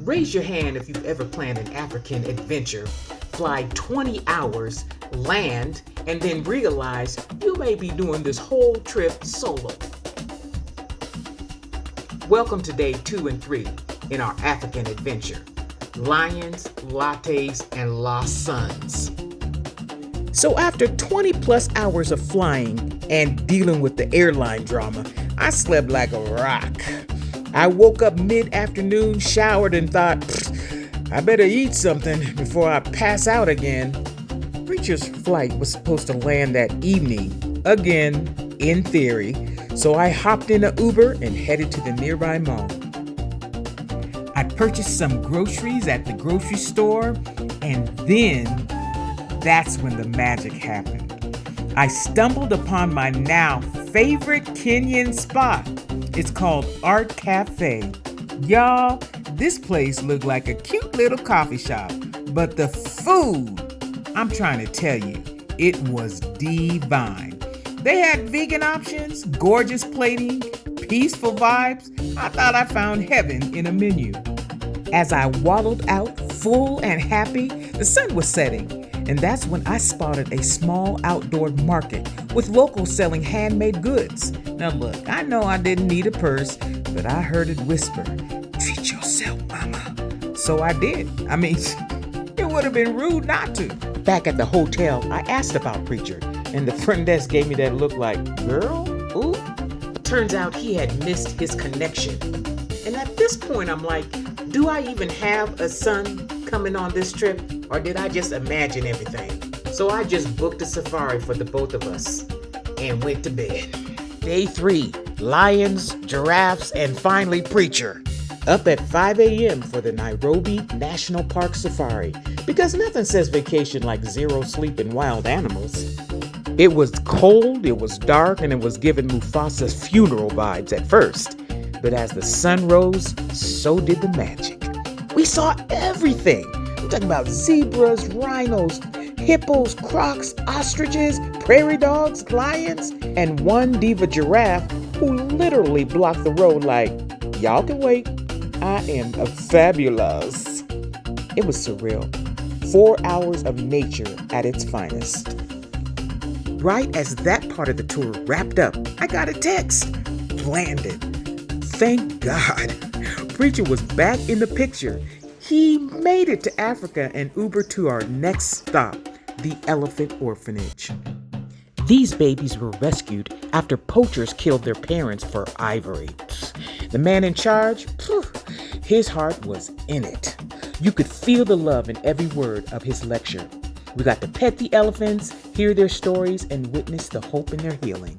Raise your hand if you've ever planned an African adventure, fly 20 hours, land, and then realize you may be doing this whole trip solo. Welcome to day 2 and 3 in our African adventure. Lions, lattes, and lost sons. So after 20 plus hours of flying and dealing with the airline drama, I slept like a rock. I woke up mid-afternoon, showered, and thought, I better eat something before I pass out again. Preacher's flight was supposed to land that evening, again, in theory, so I hopped in an Uber and headed to the nearby mall. I purchased some groceries at the grocery store, and then that's when the magic happened. I stumbled upon my now favorite Kenyan spot. It's called Art Cafe. Y'all, this place looked like a cute little coffee shop, but the food, I'm trying to tell you, it was divine. They had vegan options, gorgeous plating, peaceful vibes. I thought I found heaven in a menu. As I waddled out, full and happy, the sun was setting, and that's when I spotted a small outdoor market with locals selling handmade goods. Now look, I know I didn't need a purse, but I heard it whisper, "Treat yourself, mama." So I did. It would have been rude not to. Back at the hotel, I asked about Preacher, and the front desk gave me that look like, "Girl, ooh." Turns out he had missed his connection. And at this point, I'm like, do I even have a son coming on this trip, or did I just imagine everything? So I just booked a safari for the both of us and went to bed. Day 3, lions, giraffes, and finally Preacher. Up at 5 a.m. for the Nairobi National Park Safari, because nothing says vacation like zero sleep and wild animals. It was cold, it was dark, and it was giving Mufasa's funeral vibes at first. But as the sun rose, so did the magic. We saw everything. I'm talking about zebras, rhinos, hippos, crocs, ostriches, prairie dogs, lions, and one diva giraffe who literally blocked the road like, "Y'all can wait. I am fabulous." It was surreal. 4 hours of nature at its finest. Right as that part of the tour wrapped up, I got a text. Landed. Thank God. Preacher was back in the picture. He made it to Africa and Ubered to our next stop, the Elephant Orphanage. These babies were rescued after poachers killed their parents for ivory. The man in charge, his heart was in it. You could feel the love in every word of his lecture. We got to pet the elephants, hear their stories, and witness the hope in their healing.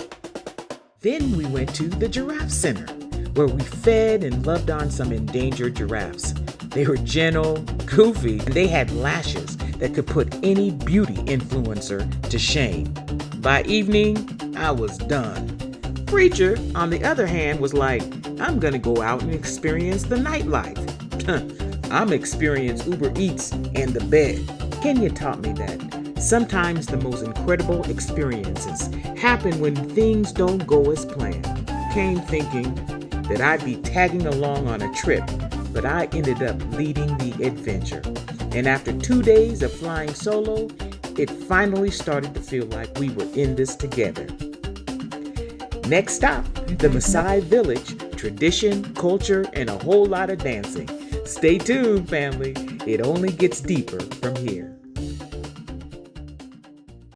Then we went to the Giraffe Center, where we fed and loved on some endangered giraffes. They were gentle, goofy, and they had lashes that could put any beauty influencer to shame. By evening, I was done. Preacher, on the other hand, was like, I'm gonna go out and experience the nightlife. I'm experience Uber Eats and the bed. Kenya taught me that sometimes the most incredible experiences happen when things don't go as planned. Came thinking that I'd be tagging along on a trip, but I ended up leading the adventure. And after 2 days of flying solo, it finally started to feel like we were in this together. Next stop, the Maasai village, tradition, culture, and a whole lot of dancing. Stay tuned, family. It only gets deeper from here.